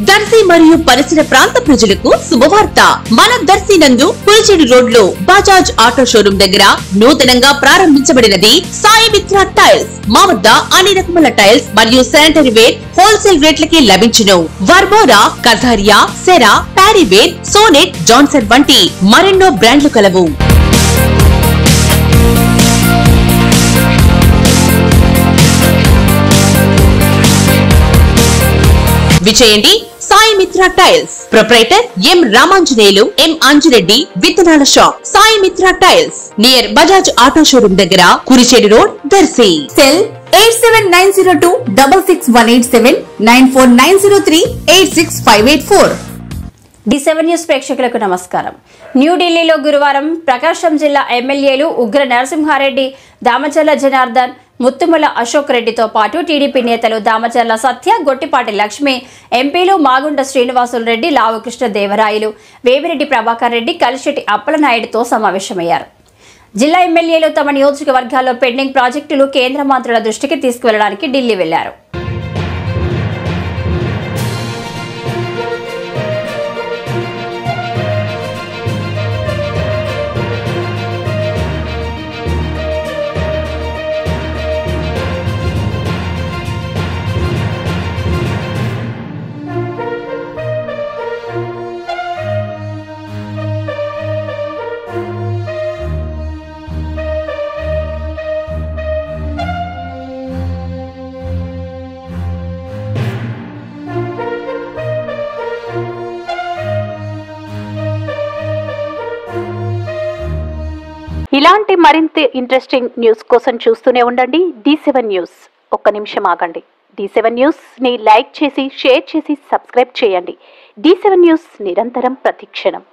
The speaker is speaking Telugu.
దర్శి మరియు పరిసర ప్రాంత ప్రజలకు శుభవార్త. మన దర్శి నందు పులిచెడు రోడ్ లో బజాజ్ ఆటో షోరూమ్ దగ్గర నూతనంగా ప్రారంభించబడినది సాయి మిత్ర టైల్స్. మా వద్ద అన్ని రకముల టైల్స్ మరియు శానిటరీ వేర్ హోల్సేల్ రేట్లకి లభించును. వర్మోరా, కథారియా, సెరా, ప్యారీవేర్, సోనెట్, జాన్సన్ వంటి మరెన్నో బ్రాండ్లు కలవు. విజయండి Sai Mitra tiles. Proprietor M Ramanjaneyulu, M Anjireddy, విత్తనాల shop. Sai Mitra tiles near Bajaj auto showroom దగ్గర, Kurichedu road, Darsi. Cell 8790266187 9490386584. D7 news ప్రేక్షకులకు నమస్కారం. న్యూఢిల్లీలో గురువారం ప్రకాశం జిల్లా ఎమ్మెల్యేలు ఉగ్ర నరసింహారెడ్డి, దామచర్ల జనార్దన్, ముత్తుమల అశోక్ రెడ్డితో పాటు టీడీపీ నేతలు దామచర్ల సత్య, గొట్టిపాటి లక్ష్మి, ఎంపీలు మాగుంట శ్రీనివాసులు రెడ్డి, లావు కృష్ణ దేవరాయలు, వేమిరెడ్డి ప్రభాకర్ రెడ్డి, కలిశెట్టి అప్పలనాయుడుతో సమావేశమయ్యారు. జిల్లా ఎమ్మెల్యేలు తమ నియోజకవర్గాల్లో పెండింగ్ ప్రాజెక్టులు కేంద్ర మంత్రుల దృష్టికి తీసుకువెళ్లడానికి ఢిల్లీ వెళ్లారు. ఇలాంటి మరింత ఇంట్రెస్టింగ్ న్యూస్ కోసం చూస్తూనే ఉండండి D7 న్యూస్. ఒక్క నిమిషం ఆగండి. D7 న్యూస్ ని లైక్ చేసి, షేర్ చేసి, సబ్స్క్రైబ్ చేయండి. D7 న్యూస్ నిరంతరం ప్రతిక్షణం.